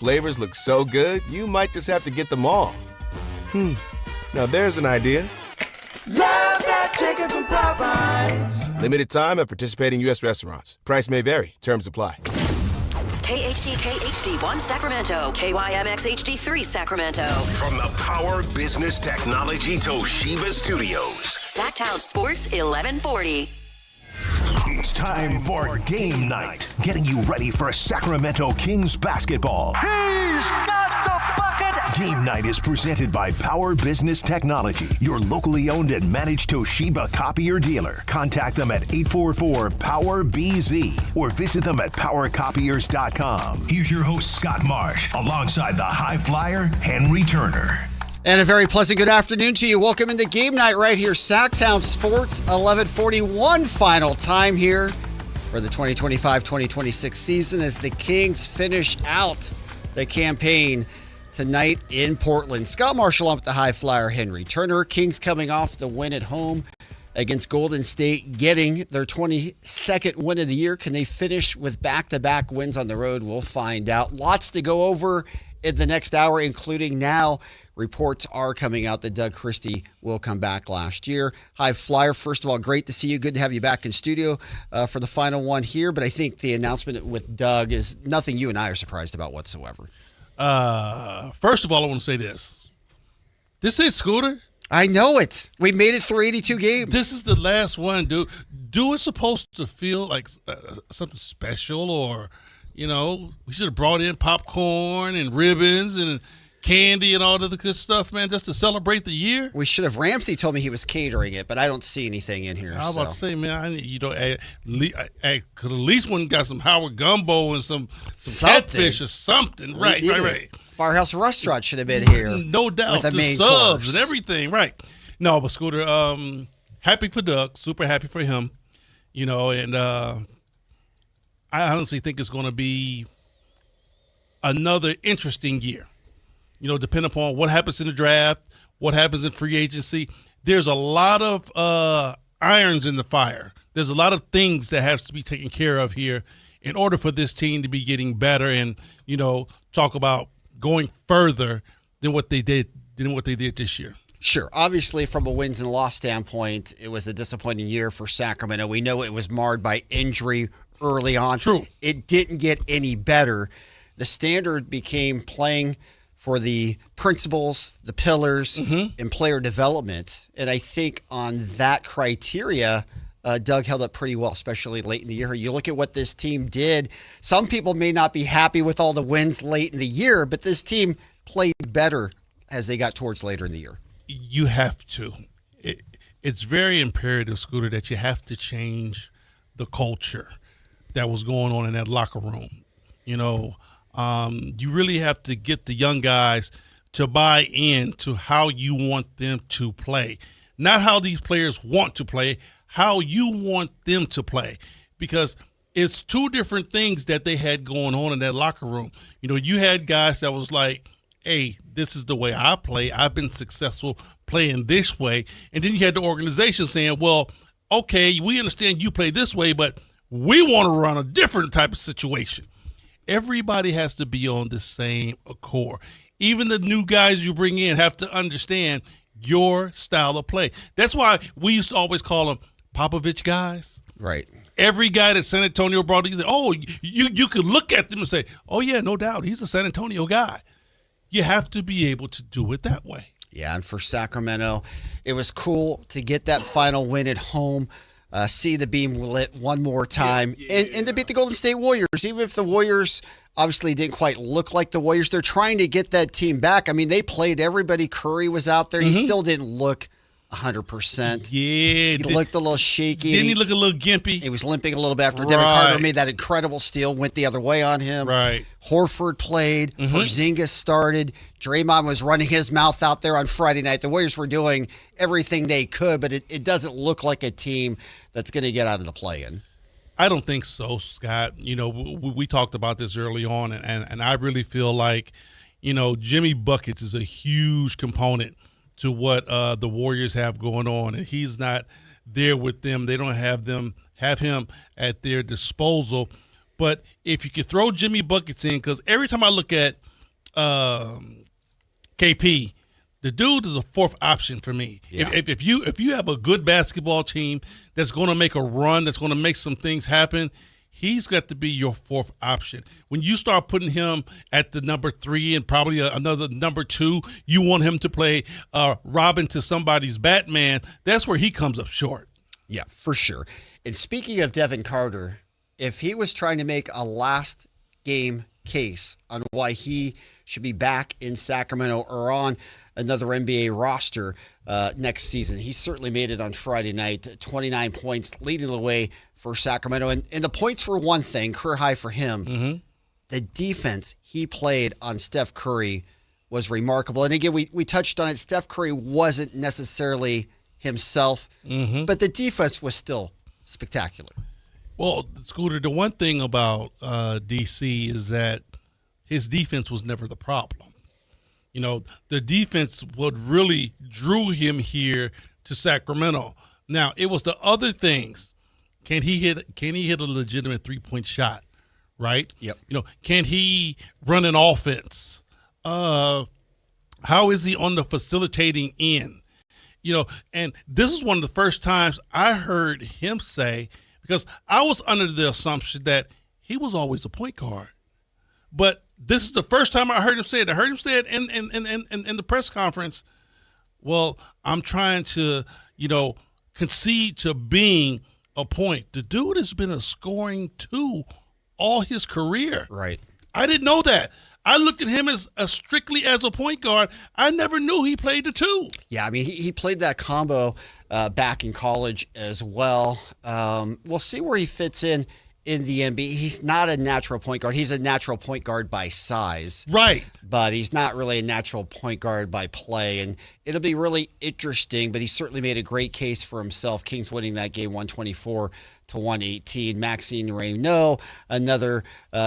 Flavors look so good, you might just have to get them all. Now there's an idea. Love that chicken from Popeyes. Limited time at participating U.S. restaurants. Price may vary. Terms apply. KHD1 Sacramento, KYMX HD3 Sacramento. From the Power Business Technology Toshiba Studios. Sactown Sports 1140. It's time for game night. Getting you ready for Sacramento Kings basketball. He's got the bucket. Game night is presented by Power Business Technology, your locally owned and managed Toshiba copier dealer. Contact them at 844-POWER-BZ or visit them at powercopiers.com. Here's your host, Scott Marsh, alongside the high flyer, Henry Turner. And a very pleasant good afternoon to you. Welcome into game night right here, Sactown Sports 1141. Final time here for the 2025-2026 season as the Kings finish out the campaign tonight in Portland. Scott Marshall on with the high flyer, Henry Turner. Kings coming off the win at home against Golden State, getting their 22nd win of the year. Can they finish with back-to-back wins on the road? We'll find out. Lots to go over in the next hour, including now reports are coming out that Doug Christie will come back last year. High flyer, first of all, great to see you. Good to have you back in studio for the final one here. But I think the announcement with Doug is nothing you and I are surprised about whatsoever. First of all, I want to say this. This is Scooter. I know it. We made it through 82 games. This is the last one, dude. Do it supposed to feel like something special, or, you know, we should have brought in popcorn and ribbons and candy and all of the good stuff, man, just to celebrate the year? We should have. Ramsey told me he was catering it, but I don't see anything in here. I was about to say, man, I could at least one got some Howard gumbo and some catfish or something. Right. Firehouse Restaurant should have been here. No doubt. With the subs and everything, right. No, but Scooter, happy for Doug, super happy for him, you know, and I honestly think it's going to be another interesting year. You know, depending upon what happens in the draft, what happens in free agency, there's a lot of irons in the fire. There's a lot of things that has to be taken care of here in order for this team to be getting better and, you know, talk about going further than what they did this year. Sure. Obviously, from a wins and loss standpoint, it was a disappointing year for Sacramento. We know it was marred by injury early on. True. It didn't get any better. The standard became playing for the principles, the pillars, and player development. And I think on that criteria, Doug held up pretty well, especially late in the year. You look at what this team did. Some people may not be happy with all the wins late in the year, but this team played better as they got towards later in the year. You have to. It's very imperative, Scooter, that you have to change the culture that was going on in that locker room. You know, you really have to get the young guys to buy in to how you want them to play. Not how these players want to play, how you want them to play. Because it's two different things that they had going on in that locker room. You know, you had guys that was like, hey, this is the way I play. I've been successful playing this way. And then you had the organization saying, well, okay, we understand you play this way, but we want to run a different type of situation. Everybody has to be on the same accord. Even the new guys you bring in have to understand your style of play. That's why we used to always call them Popovich guys. Right. Every guy that San Antonio brought in, you could look at them and say, oh, yeah, no doubt, he's a San Antonio guy. You have to be able to do it that way. Yeah, and for Sacramento, it was cool to get that final win at home. See the beam lit one more time, and to beat the Golden State Warriors. Even if the Warriors obviously didn't quite look like the Warriors, they're trying to get that team back. I mean, they played everybody. Curry was out there. He still didn't look 100%. Yeah. He looked a little shaky. Didn't he look a little gimpy? He was limping a little bit after Devin Carter made that incredible steal, went the other way on him. Right. Horford played. Porzingis started. Draymond was running his mouth out there on Friday night. The Warriors were doing everything they could, but it doesn't look like a team that's going to get out of the play-in. I don't think so, Scott. You know, we talked about this early on, and I really feel like, you know, Jimmy Buckets is a huge component to what the Warriors have going on, and he's not there with them. They don't have him at their disposal. But if you could throw Jimmy Buckets in, because every time I look at KP, the dude is a fourth option for me. Yeah. If you have a good basketball team that's going to make a run, that's going to make some things happen, he's got to be your fourth option. When you start putting him at the number 3 and probably another number 2, you want him to play Robin to somebody's Batman. That's where he comes up short. Yeah, for sure. And speaking of Devin Carter, if he was trying to make a last game case on why he should be back in Sacramento or on another NBA roster next season, he certainly made it on Friday night. 29 points, leading the way for Sacramento. And the points were one thing, career high for him. Mm-hmm. The defense he played on Steph Curry was remarkable. And again, we touched on it. Steph Curry wasn't necessarily himself, but the defense was still spectacular. Well, Scooter, the one thing about DC is that his defense was never the problem. You know, the defense what really drew him here to Sacramento. Now, it was the other things. Can he hit a legitimate 3-point shot, right? Yep. You know, can he run an offense? How is he on the facilitating end? You know, and this is one of the first times I heard him say, because I was under the assumption that he was always a point guard. But this is the first time I heard him say it. I heard him say it in the press conference. Well, I'm trying to, concede to being a point. The dude has been a scoring 2 all his career. Right. I didn't know that. I looked at him as strictly as a point guard. I never knew he played the 2. Yeah, I mean, he played that combo back in college as well. We'll see where he fits in the NBA. He's not a natural point guard. He's a natural point guard by size. Right. But he's not really a natural point guard by play. And it'll be really interesting, but he certainly made a great case for himself. Kings winning that game 124-118. Maxime Reynaud, another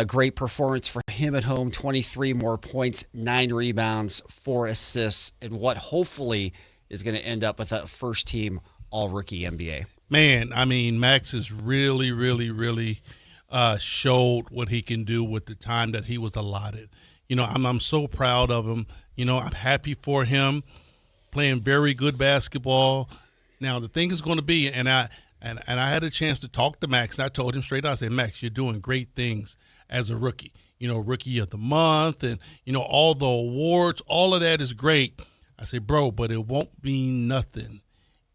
great performance for him at home. 23 more points, 9 rebounds, 4 assists, and what hopefully is going to end up with a first-team all-rookie NBA. Man, I mean, Max has really, really, really showed what he can do with the time that he was allotted. You know, I'm so proud of him. You know, I'm happy for him playing very good basketball. Now, the thing is going to be, and I had a chance to talk to Max, and I told him straight out, I said, Max, you're doing great things as a rookie. You know, Rookie of the Month and, all the awards, all of that is great. I said, bro, but it won't mean nothing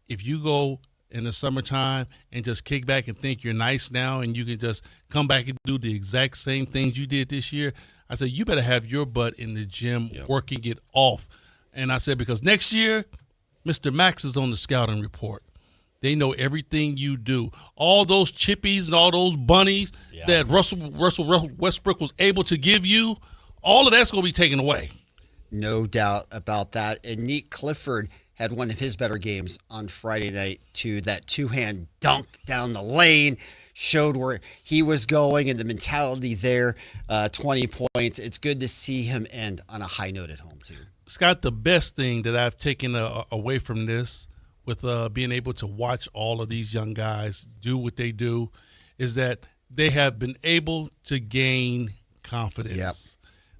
if you go in the summertime and just kick back and think you're nice now and you can just come back and do the exact same things you did this year. I said, you better have your butt in the gym working it off. And I said, because next year, Mr. Max is on the scouting report. They know everything you do. All those chippies and all those bunnies that Russell Westbrook was able to give you, all of that's going to be taken away. No doubt about that. And Nick Clifford had one of his better games on Friday night, too. That two-hand dunk down the lane showed where he was going and the mentality there. 20 points. It's good to see him end on a high note at home, too. Scott, the best thing that I've taken away from this with being able to watch all of these young guys do what they do is that they have been able to gain confidence. Yep.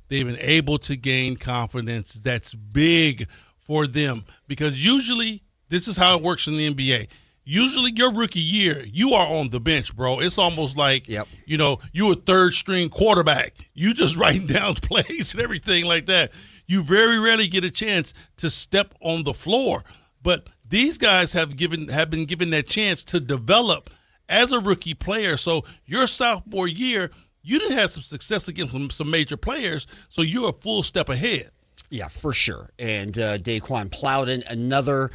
They've been able to gain confidence. That's big for them, because usually this is how it works in the NBA. Usually your rookie year, you are on the bench, bro. It's almost like, you're a third-string quarterback. You just writing down plays and everything like that. You very rarely get a chance to step on the floor. But these guys have been given that chance to develop as a rookie player. So your sophomore year, you didn't have some success against some major players, so you're a full step ahead. Yeah, for sure. And Daquan Plowden, another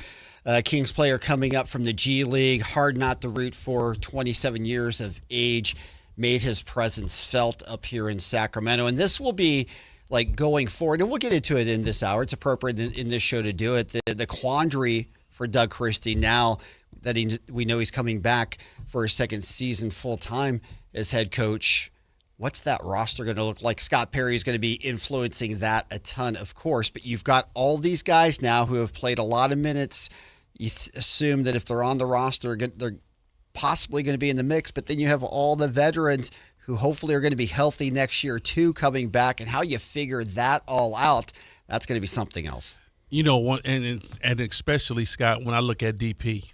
Kings player coming up from the G League, hard not to root for, 27 years of age, made his presence felt up here in Sacramento. And this will be like going forward, and we'll get into it in this hour. It's appropriate in this show to do it. The quandary for Doug Christie now that we know he's coming back for his second season full-time as head coach. What's that roster going to look like? Scott Perry is going to be influencing that a ton, of course, but you've got all these guys now who have played a lot of minutes. You assume that if they're on the roster, they're possibly going to be in the mix, but then you have all the veterans who hopefully are going to be healthy next year too, coming back, and how you figure that all out, that's going to be something else. And especially, Scott, when I look at DP,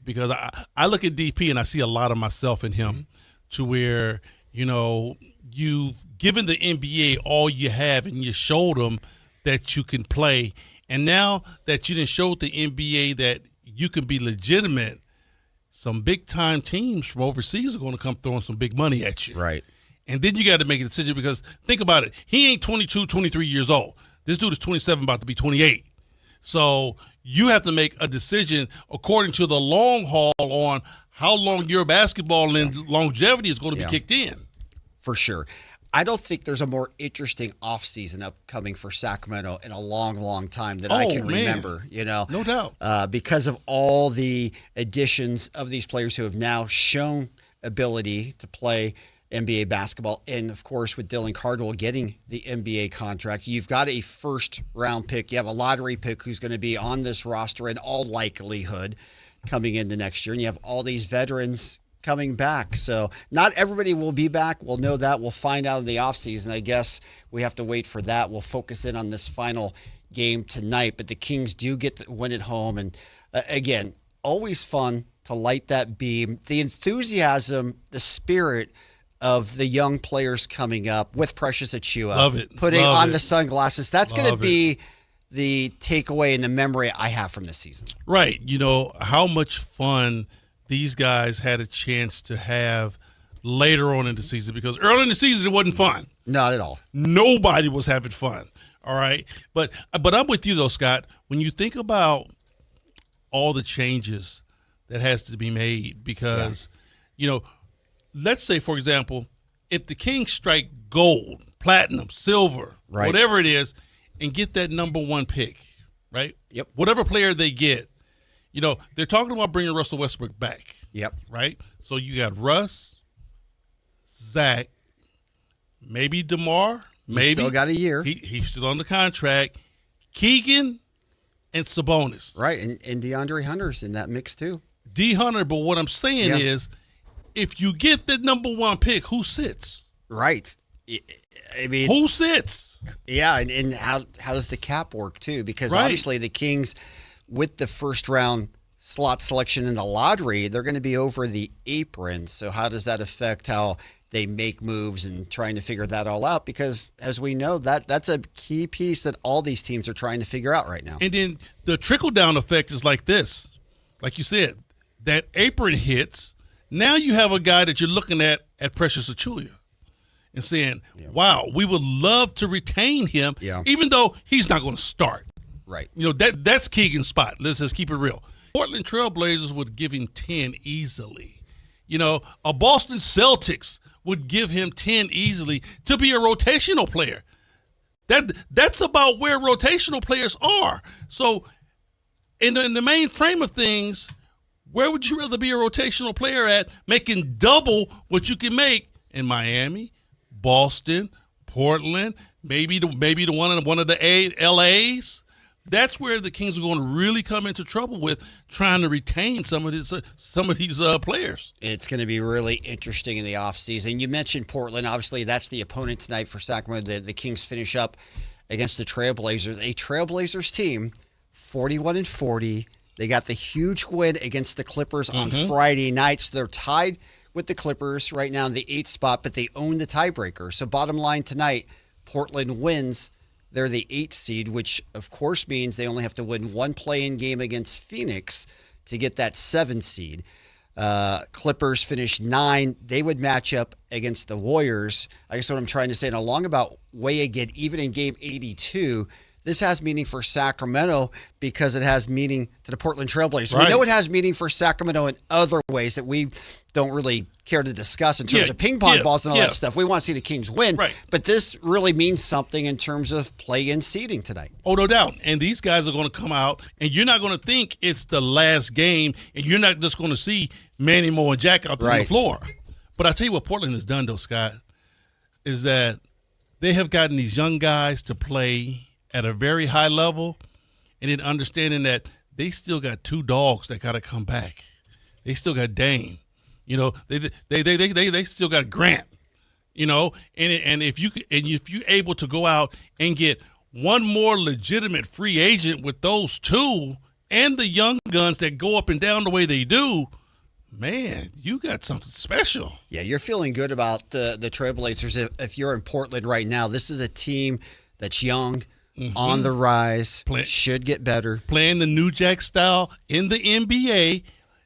because I look at DP and I see a lot of myself in him, to where, you've given the NBA all you have and you showed them that you can play. And now that you didn't show the NBA that you can be legitimate, some big-time teams from overseas are going to come throwing some big money at you. Right. And then you got to make a decision, because think about it. He ain't 22, 23 years old. This dude is 27, about to be 28. So you have to make a decision according to the long haul on how long your basketball and longevity is going to be kicked in. For sure. I don't think there's a more interesting offseason upcoming for Sacramento in a long, long time that I can remember, No doubt. because of all the additions of these players who have now shown ability to play NBA basketball. And, of course, with Dylan Cardwell getting the NBA contract, you've got a first-round pick. You have a lottery pick who's going to be on this roster in all likelihood coming into next year. And you have all these veterans coming back. So not everybody will be back. We'll know that. We'll find out in the offseason. I guess we have to wait for that. We'll focus in on this final game tonight. But the Kings do get the win at home. And, again, always fun to light that beam. The enthusiasm, the spirit of the young players coming up with Precious Achiuwa. Love it. Putting Love on it. the sunglasses. That's going to be the takeaway and the memory I have from this season. Right. How much fun these guys had a chance to have later on in the season, because early in the season it wasn't fun. Not at all. Nobody was having fun. All right. But I'm with you, though, Scott. When you think about all the changes that has to be made, because, let's say, for example, if the Kings strike gold, platinum, silver, whatever it is, and get that number one pick, right? Yep. Whatever player they get, they're talking about bringing Russell Westbrook back. Yep. Right? So you got Russ, Zach, maybe DeMar. Maybe. Still got a year. He's still on the contract. Keegan and Sabonis. Right, and DeAndre Hunter's in that mix too. D. Hunter, but what I'm saying is, if you get the number one pick, who sits? Right. I mean, who sits? Yeah, and how does the cap work too? Because obviously the Kings, with the first round slot selection in the lottery, they're going to be over the apron. So how does that affect how they make moves and trying to figure that all out? Because as we know, that's a key piece that all these teams are trying to figure out right now. And then the trickle-down effect is like this. Like you said, that apron hits. Now you have a guy that you're looking at Precious Achiuwa and saying, wow, we would love to retain him, even though he's not going to start. Right. That's Keegan's spot. Let's just keep it real. Portland Trailblazers would give him 10 easily. A Boston Celtics would give him 10 easily to be a rotational player. That's about where rotational players are. So in the main frame of things, where would you rather be a rotational player at, making double what you can make in Miami, Boston, Portland, maybe the one of the LAs? That's where the Kings are going to really come into trouble with trying to retain some of these players. It's going to be really interesting in the offseason. You mentioned Portland. Obviously, that's the opponent tonight for Sacramento. The Kings finish up against the Trailblazers. A Trailblazers team, 41-40. They got the huge win against the Clippers on Friday night. So they're tied with the Clippers right now in the 8th spot, but they own the tiebreaker. So bottom line tonight, Portland wins. They're the 8th seed, which of course means they only have to win one play-in game against Phoenix to get that 7 seed. Clippers finish 9. They would match up against the Warriors. I guess what I'm trying to say, and along about way again, even in game 82, this has meaning for Sacramento because it has meaning to the Portland Trailblazers. Right. We know it has meaning for Sacramento in other ways that we don't really care to discuss in terms of ping pong balls and all that stuff. We want to see the Kings win. Right. But this really means something in terms of play-in seeding tonight. Oh, no doubt. And these guys are going to come out, and you're not going to think it's the last game, and you're not just going to see Manny Moore and Jack out there on the floor. But I tell you what Portland has done, though, Scott, is that they have gotten these young guys to play at a very high level, and then understanding that they still got 2 dogs that got to come back. They still got Dame. They still got Grant. and if you're able to go out and get one more legitimate free agent with those two and the young guns that go up and down the way they do, man, you got something special. Yeah, you're feeling good about the Trailblazers. If you're in Portland right now, this is a team that's young, on the rise, should get better. Playing the New Jack style in the NBA.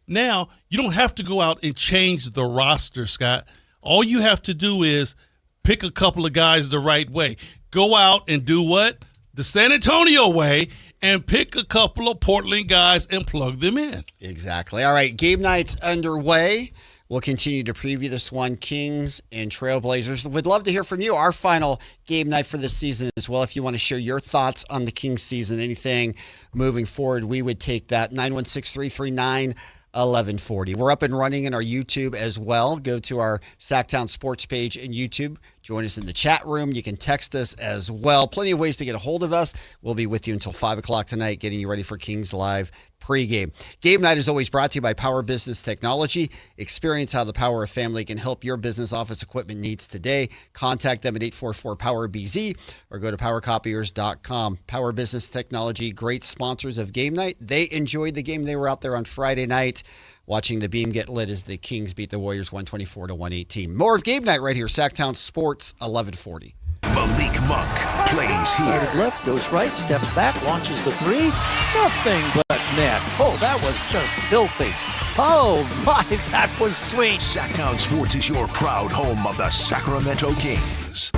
Now, you don't have to go out and change the roster, Scott. All you have to do is pick a couple of guys the right way. Go out and do what? The San Antonio way, and pick a couple of Portland guys and plug them in. Exactly. All right, game night's underway. We'll continue to preview this one, Kings and Trailblazers. We'd love to hear from you. Our final game night for this season as well. If you want to share your thoughts on the Kings season, anything moving forward, we would take that. 916-339-1140. We're up and running in our YouTube as well. Go to our Sactown Sports page in YouTube. Join us in the chat room. You can text us as well. Plenty of ways to get a hold of us. We'll be with you until 5 o'clock tonight, getting you ready for Kings Live pregame. Game night is always brought to you by Power Business Technology. Experience how the power of family can help your business office equipment needs today. Contact them at 844-POWER-BZ or go to powercopiers.com. Power Business Technology, great sponsors of game night. They enjoyed the game. They were out there on Friday night watching the beam get lit as the Kings beat the Warriors 124-118. More of game night right here, Sactown Sports 1140. Malik Monk plays here. Started left, goes right, steps back, launches the three. Nothing but net. Oh, that was just filthy. Oh, my, that was sweet. Sactown Sports is your proud home of the Sacramento Kings.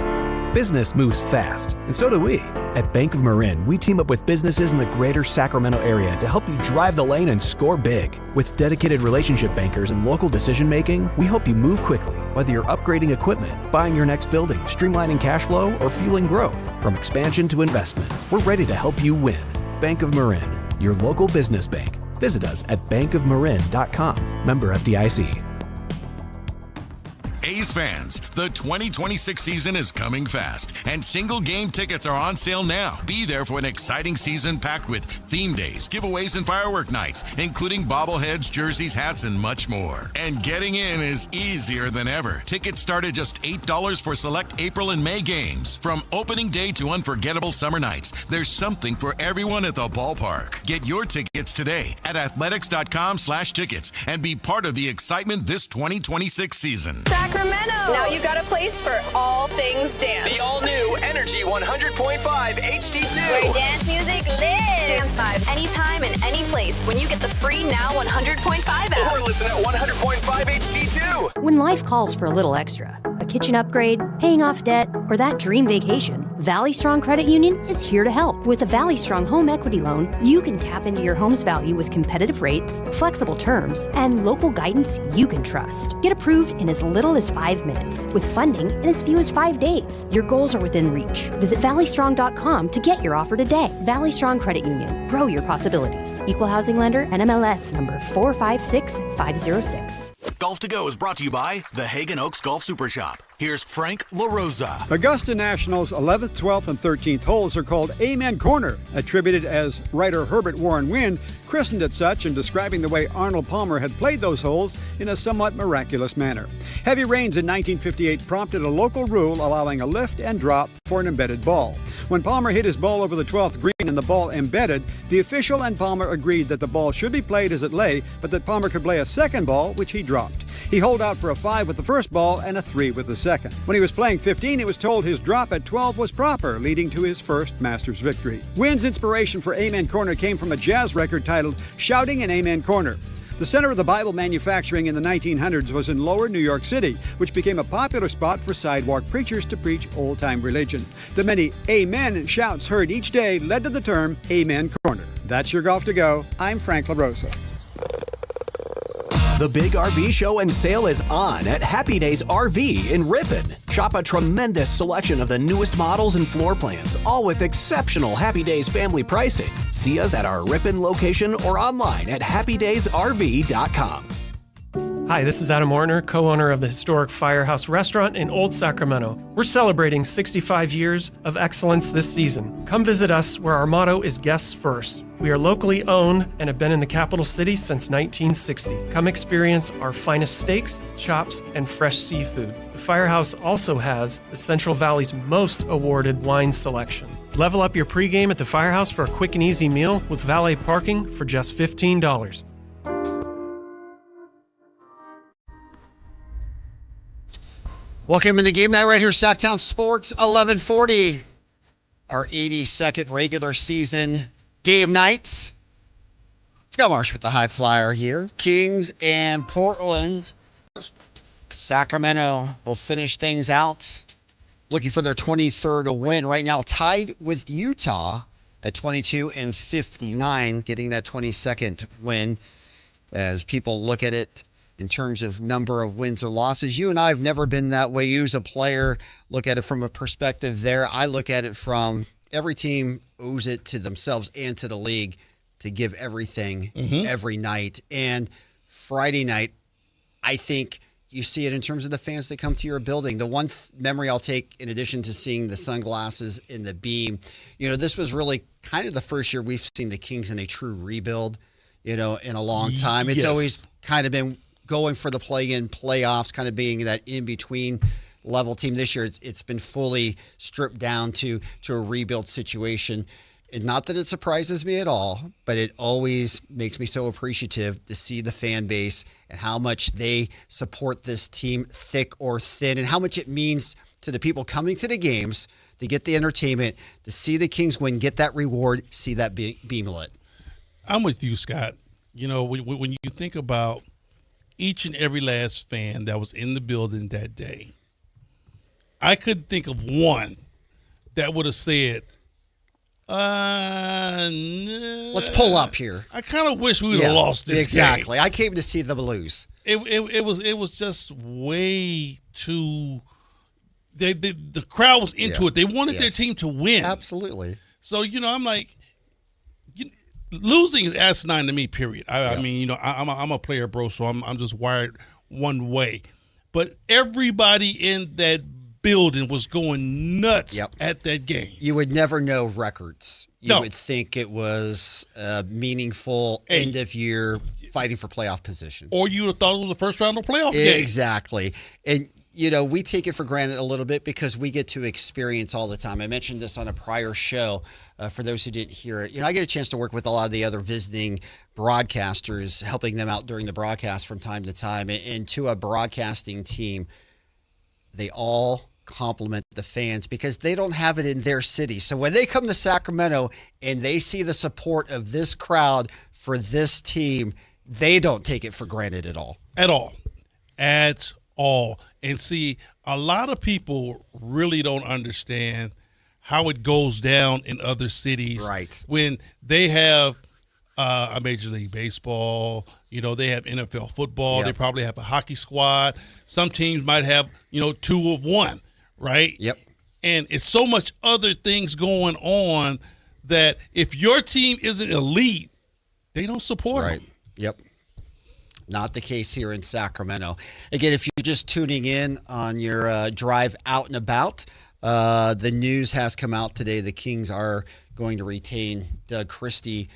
Business moves fast, and so do we. At Bank of Marin, we team up with businesses in the greater Sacramento area to help you drive the lane and score big. With dedicated relationship bankers and local decision-making, we help you move quickly, whether you're upgrading equipment, buying your next building, streamlining cash flow, or fueling growth. From expansion to investment, we're ready to help you win. Bank of Marin, your local business bank. Visit us at bankofmarin.com. Member FDIC. A's fans, the 2026 season is coming fast, and single game tickets are on sale now. Be there for an exciting season packed with theme days, giveaways, and firework nights, including bobbleheads, jerseys, hats, and much more. And getting in is easier than ever. Tickets start at just $8 for select April and May games. From opening day to unforgettable summer nights, there's something for everyone at the ballpark. Get your tickets today at athletics.com/tickets and be part of the excitement this 2026 season. Sacramento. Now you got a place for all things dance. The all-new Energy 100.5 HD2. Where dance music lives. Dance vibes anytime and any place when you get the free Now 100.5 app. Or listen at 100.5 HD2. When life calls for a little extra, a kitchen upgrade, paying off debt, or that dream vacation, Valley Strong Credit Union is here to help. With a Valley Strong home equity loan, you can tap into your home's value with competitive rates, flexible terms, and local guidance you can trust. Get approved in as little as 5 minutes, with funding in as few as 5 days. Your goals are within reach. Visit valleystrong.com to get your offer today. Valley Strong Credit Union. Grow your possibilities. Equal housing lender, NMLS number 456506. Golf to Go is brought to you by the Hagen Oaks Golf Super Shop. Here's Frank LaRosa. Augusta National's 11th, 12th, and 13th holes are called Amen Corner, attributed as writer Herbert Warren Wynn christened it such in describing the way Arnold Palmer had played those holes in a somewhat miraculous manner. Heavy rains in 1958 prompted a local rule allowing a lift and drop for an embedded ball. When Palmer hit his ball over the 12th green and the ball embedded, the official and Palmer agreed that the ball should be played as it lay, but that Palmer could play a second ball, which he dropped. He holed out for a 5 with the first ball and a 3 with the second. When he was playing 15, he was told his drop at 12 was proper, leading to his first Masters victory. Wynn's inspiration for Amen Corner came from a jazz record titled Shouting in Amen Corner. The center of the Bible manufacturing in the 1900s was in Lower New York City, which became a popular spot for sidewalk preachers to preach old-time religion. The many amen shouts heard each day led to the term Amen Corner. That's your Golf to Go. I'm Frank LaRosa. The big RV show and sale is on at Happy Days RV in Ripon. Shop a tremendous selection of the newest models and floor plans, all with exceptional Happy Days family pricing. See us at our Ripon location or online at happydaysrv.com. Hi, this is Adam Ortner, co-owner of the historic Firehouse Restaurant in Old Sacramento. We're celebrating 65 years of excellence this season. Come visit us where our motto is guests first. We are locally owned and have been in the capital city since 1960. Come experience our finest steaks, chops, and fresh seafood. The Firehouse also has the Central Valley's most awarded wine selection. Level up your pregame at the Firehouse for a quick and easy meal with valet parking for just $15. Welcome in the game night right here, Sactown Sports 1140. Our 82nd regular season game night. Scott Marsh with the high flyer here. Kings and Portland. Sacramento will finish things out. Looking for their 23rd win right now, tied with Utah at 22-59, getting that 22nd win. As people look at it in terms of number of wins or losses, you and I have never been that way. You as a player look at it from a perspective there. I look at it from every team owes it to themselves and to the league to give everything every night. And Friday night, I think you see it in terms of the fans that come to your building. The one memory I'll take, in addition to seeing the sunglasses in the beam, this was really kind of the first year we've seen the Kings in a true rebuild, in a long time. It's always kind of been going for the play-in playoffs, kind of being that in-between level team. This year, it's been fully stripped down to a rebuild situation. And not that it surprises me at all, but it always makes me so appreciative to see the fan base and how much they support this team, thick or thin, and how much it means to the people coming to the games to get the entertainment, to see the Kings win, get that reward, see that beam lit. I'm with you, Scott. When you think about each and every last fan that was in the building that day, I couldn't think of one that would have said, let's pull up here. I kind of wish we would have lost this exactly. game. I came to see them lose. It was just way too. The crowd was into it. They wanted their team to win. Absolutely. So I'm like, losing is asinine to me. Period. I mean, I'm a player, bro. So I'm just wired one way. But everybody in that building was going nuts at that game. You would never know records. You would think it was a meaningful end of year fighting for playoff position. Or you would have thought it was a first round of playoff game. Exactly. And we take it for granted a little bit because we get to experience all the time. I mentioned this on a prior show for those who didn't hear it. I get a chance to work with a lot of the other visiting broadcasters, helping them out during the broadcast from time to time. And to a broadcasting team, they all compliment the fans because they don't have it in their city. So when they come to Sacramento and they see the support of this crowd for this team, they don't take it for granted at all. At all. At all. And see, a lot of people really don't understand how it goes down in other cities. Right. When they have a Major League Baseball, they have NFL football. They probably have a hockey squad. Some teams might have, 2 of one. Right? Yep. And it's so much other things going on that if your team isn't elite, they don't support them. Yep. Not the case here in Sacramento. Again, if you're just tuning in on your drive out and about, the news has come out today. The Kings are going to retain Doug Christie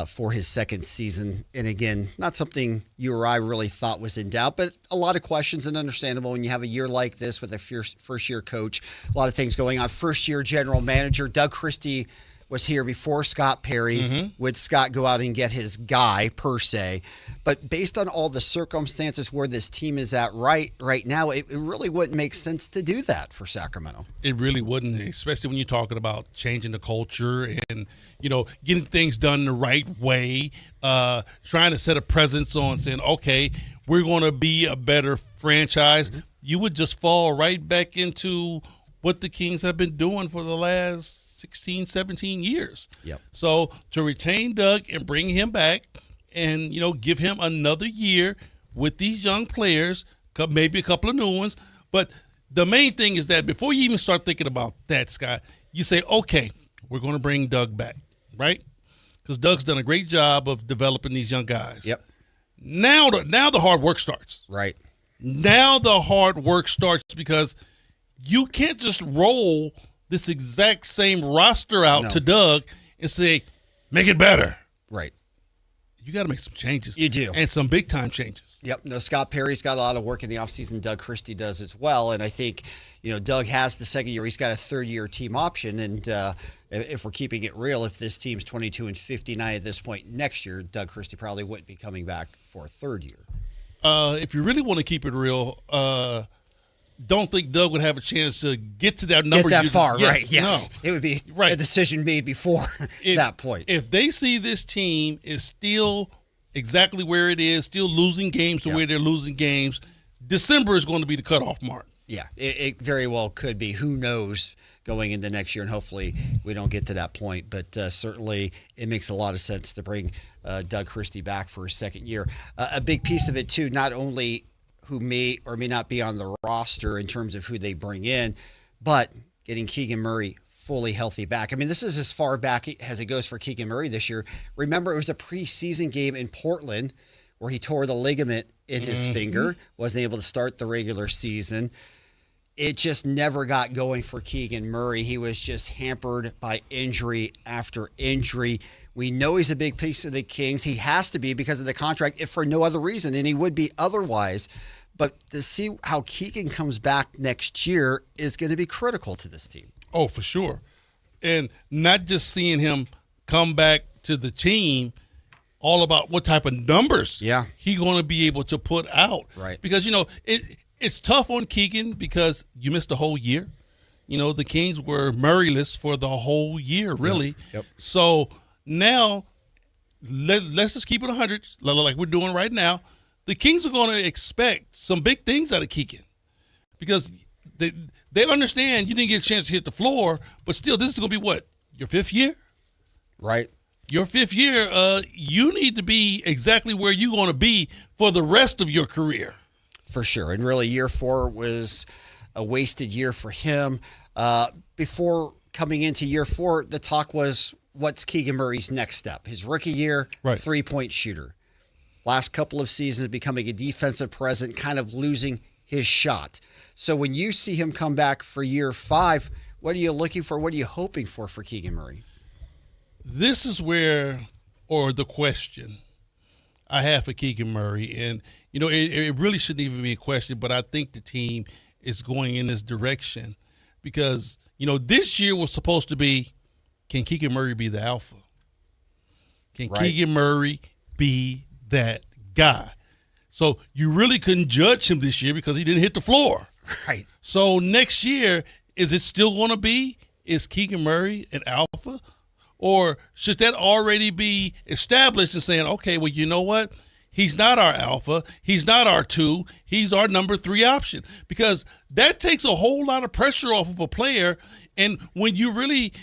for his second season. And again, not something you or I really thought was in doubt, but a lot of questions, and understandable when you have a year like this with a first-year coach, a lot of things going on. First-year general manager, Doug Christie was here before Scott Perry. Would Scott go out and get his guy, per se? But based on all the circumstances where this team is at right now, it really wouldn't make sense to do that for Sacramento. It really wouldn't, especially when you're talking about changing the culture and, getting things done the right way, trying to set a presence on saying, okay, we're going to be a better franchise. You would just fall right back into what the Kings have been doing for the last 16, 17 years. Yep. So to retain Doug and bring him back and, give him another year with these young players, maybe a couple of new ones. But the main thing is that before you even start thinking about that, Scott, you say, okay, we're going to bring Doug back, right? Because Doug's done a great job of developing these young guys. Yep. Now the hard work starts. Right. Now the hard work starts because you can't just roll this exact same roster out to Doug and say, make it better. Right. You got to make some changes. You do. And some big-time changes. Yep. No, Scott Perry's got a lot of work in the offseason. Doug Christie does as well. And I think, Doug has the second year. He's got a third-year team option. And if we're keeping it real, if this team's 22-59 at this point next year, Doug Christie probably wouldn't be coming back for a third year. If you really want to keep it real, don't think Doug would have a chance to get to that number. Get that far, yes, right? Yes. No. It would be a decision made before that point. If they see this team is still exactly where it is, still losing games the way they're losing games, December is going to be the cutoff mark. Yeah, it very well could be. Who knows going into next year, and hopefully we don't get to that point. But certainly it makes a lot of sense to bring Doug Christie back for his second year. A big piece of it, too, not only who may or may not be on the roster in terms of who they bring in, but getting Keegan Murray fully healthy back. I mean, this is as far back as it goes for Keegan Murray this year. Remember, it was a preseason game in Portland where he tore the ligament in his finger, wasn't able to start the regular season. It just never got going for Keegan Murray. He was just hampered by injury after injury. We know he's a big piece of the Kings. He has to be because of the contract, if for no other reason, and he would be otherwise. But to see how Keegan comes back next year is going to be critical to this team. Oh, for sure. And not just seeing him come back to the team, all about what type of numbers he's going to be able to put out. Right. Because, it's tough on Keegan because you missed a whole year. The Kings were Murrayless for the whole year, really. Yep. So now let's just keep it 100 like we're doing right now. The Kings are going to expect some big things out of Keegan because they understand you didn't get a chance to hit the floor, but still this is going to be what, your fifth year? Right. Your fifth year, you need to be exactly where you're going to be for the rest of your career. For sure. And really, year 4 was a wasted year for him. Before coming into year 4, the talk was, what's Keegan Murray's next step? His rookie year, three-point shooter. Last couple of seasons becoming a defensive presence, kind of losing his shot. So when you see him come back for year 5, what are you looking for? What are you hoping for Keegan Murray? This is the question I have for Keegan Murray. And, it really shouldn't even be a question, but I think the team is going in this direction because, this year was supposed to be, can Keegan Murray be the alpha? Can Keegan Murray be that guy? So you really couldn't judge him this year because he didn't hit the floor. Right. So next year, is it still going to be, is Keegan Murray an alpha? Or should that already be established and saying, okay, well, you know what? He's not our alpha. He's not our 2. He's our number 3 option. Because that takes a whole lot of pressure off of a player. And when you really,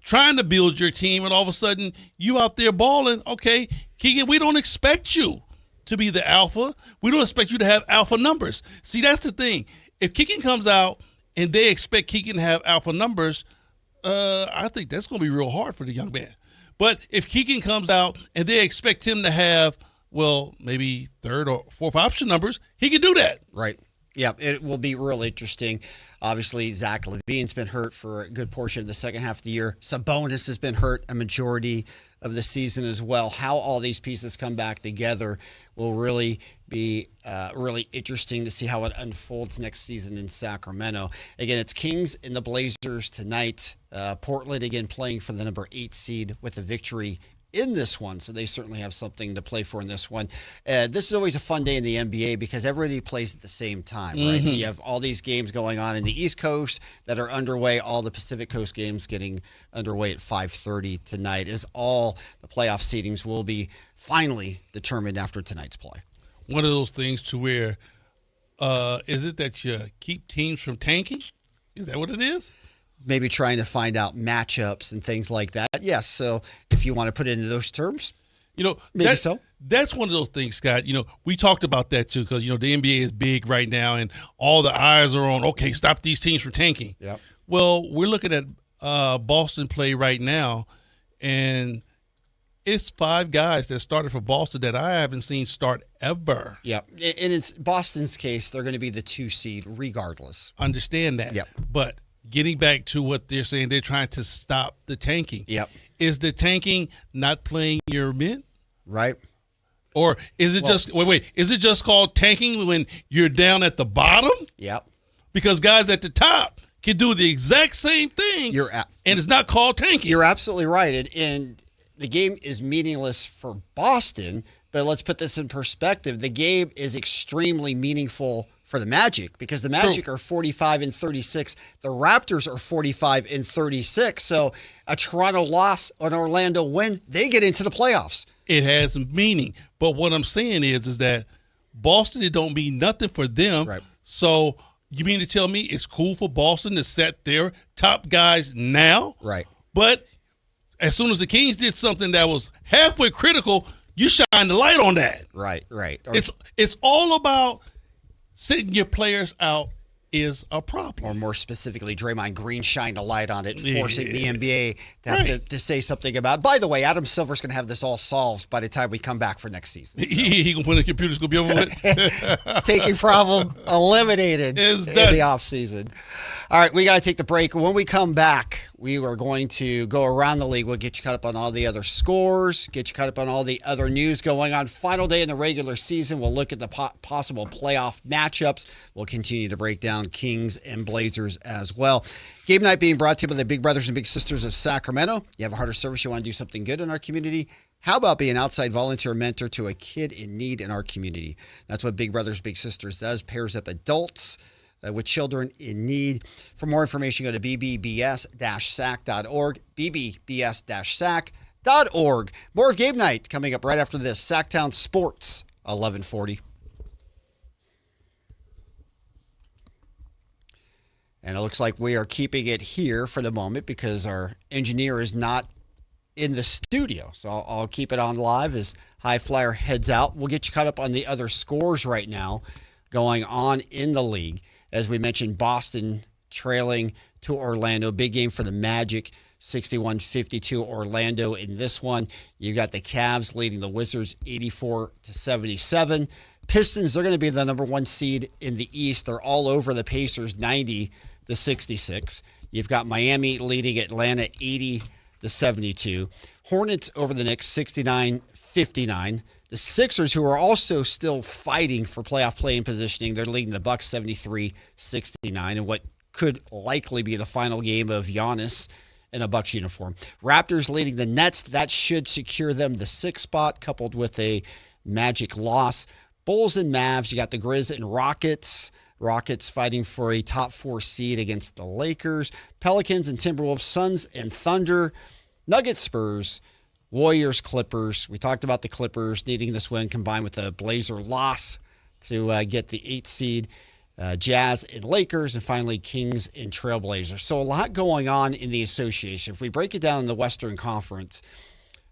trying to build your team and all of a sudden you out there balling, okay, Keegan, we don't expect you to be the alpha. We don't expect you to have alpha numbers. See, that's the thing. If Keegan comes out and they expect Keegan to have alpha numbers, I think that's going to be real hard for the young man. But if Keegan comes out and they expect him to have, maybe 3rd or 4th option numbers, he can do that. Right. Yeah, it will be real interesting. Obviously, Zach LaVine's been hurt for a good portion of the second half of the year. Sabonis has been hurt a majority of the season as well. How all these pieces come back together will really be really interesting to see how it unfolds next season in Sacramento. Again, it's Kings and the Blazers tonight. Portland, again, playing for the number 8 seed with a victory in this one, so they certainly have something to play for in this one. This is always a fun day in the NBA because everybody plays at the same time, right? So you have all these games going on in the East Coast that are underway, all the Pacific Coast games getting underway at 5:30 tonight, as all the playoff seedings will be finally determined after tonight's play. One of those things to where, is it that you keep teams from tanking? Is that what it is? Maybe trying to find out matchups and things like that. Yes, so if you want to put it into those terms, maybe so. That's one of those things, Scott. We talked about that too because, the NBA is big right now and all the eyes are on, okay, stop these teams from tanking. Yep. Well, we're looking at Boston play right now, and It's 5 guys that started for Boston that I haven't seen start ever. Yeah. And it's Boston's case, they're going to be the 2 seed regardless. Understand that. Yep. But getting back to what they're saying, they're trying to stop the tanking. Yep. Is the tanking not playing your men? Right. Or is it is it just called tanking when you're down at the bottom? Yep. Because guys at the top can do the exact same thing, and it's not called tanking. You're absolutely right. And the game is meaningless for Boston, but let's put this in perspective. The game is extremely meaningful for the Magic because the Magic are 45-36. The Raptors are 45-36. So a Toronto loss, an Orlando win, they get into the playoffs. It has meaning. But what I'm saying is that Boston, it don't mean nothing for them. Right. So you mean to tell me it's cool for Boston to set their top guys now? Right. But as soon as the Kings did something that was halfway critical, you shine the light on that. Right. It's all about sitting your players out is a problem. Or more specifically, Draymond Green shined a light on it, forcing the NBA to have to say something about it. By the way, Adam Silver's going to have this all solved by the time we come back for next season. So. He when the computer's going to be over with. Taking problem eliminated in the offseason. All right, we got to take the break. When we come back, we are going to go around the league. We'll get you caught up on all the other scores, get you caught up on all the other news going on. Final day in the regular season. We'll look at the possible playoff matchups. We'll continue to break down Kings and Blazers as well. Game night being brought to you by the Big Brothers and Big Sisters of Sacramento. You have a heart of service, you want to do something good in our community. How about being an outside volunteer mentor to a kid in need in our community? That's what Big Brothers Big Sisters does, pairs up adults with children in need. For more information, go to bbbs-sac.org, bbbs-sac.org. More of Game Night coming up right after this. Sactown Sports, 1140. And it looks like we are keeping it here for the moment because our engineer is not in the studio. So I'll keep it on live as High Flyer heads out. We'll get you caught up on the other scores right now going on in the league. As we mentioned, Boston trailing to Orlando. Big game for the Magic, 61-52 Orlando in this one. You got the Cavs leading the Wizards 84-77. Pistons, they're going to be the number 1 seed in the East. They're all over the Pacers, 90-66. You've got Miami leading Atlanta 80-72. Hornets over the Knicks, 69-59. The Sixers, who are also still fighting for playoff play-in positioning, they're leading the Bucks 73-69 in what could likely be the final game of Giannis in a Bucks uniform. Raptors leading the Nets. That should secure them the 6th spot, coupled with a Magic loss. Bulls and Mavs, you got the Grizz and Rockets. Rockets fighting for a top 4 seed against the Lakers. Pelicans and Timberwolves, Suns and Thunder. Nuggets, Spurs. Warriors, Clippers. We talked about the Clippers needing this win combined with a Blazer loss to get the 8th seed. Jazz and Lakers, and finally Kings and Trailblazers. So a lot going on in the association. If we break it down in the Western Conference,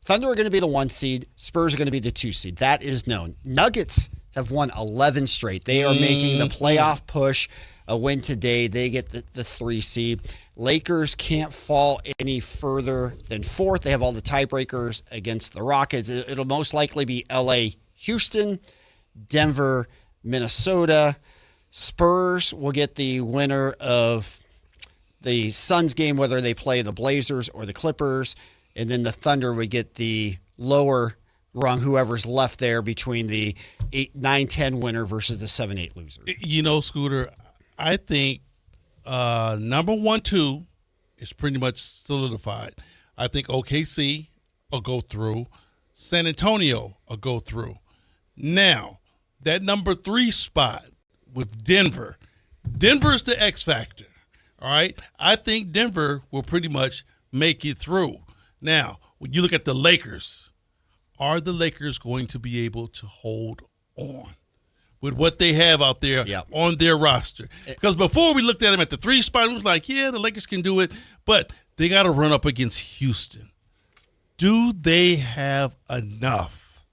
Thunder are going to be the 1 seed. Spurs are going to be the 2 seed. That is known. Nuggets have won 11 straight. They are making the playoff push. A win today, they get the 3 seed. Lakers can't fall any further than 4th. They have all the tiebreakers against the Rockets. It'll most likely be LA, Houston, Denver, Minnesota. Spurs will get the winner of the Suns game, whether they play the Blazers or the Clippers. And then the Thunder would get the lower rung, whoever's left there between the 9-10 winner versus the 7-8 loser. You know, Scooter, I think number 1, 2 is pretty much solidified. I think OKC will go through. San Antonio will go through. Now, that number 3 spot with Denver. Denver's the X factor. All right? I think Denver will pretty much make it through. Now, when you look at the Lakers, are the Lakers going to be able to hold on with what they have out there on their roster? Because before we looked at them at the 3 spot, it was like, yeah, the Lakers can do it, but they got to run up against Houston. Do they have enough?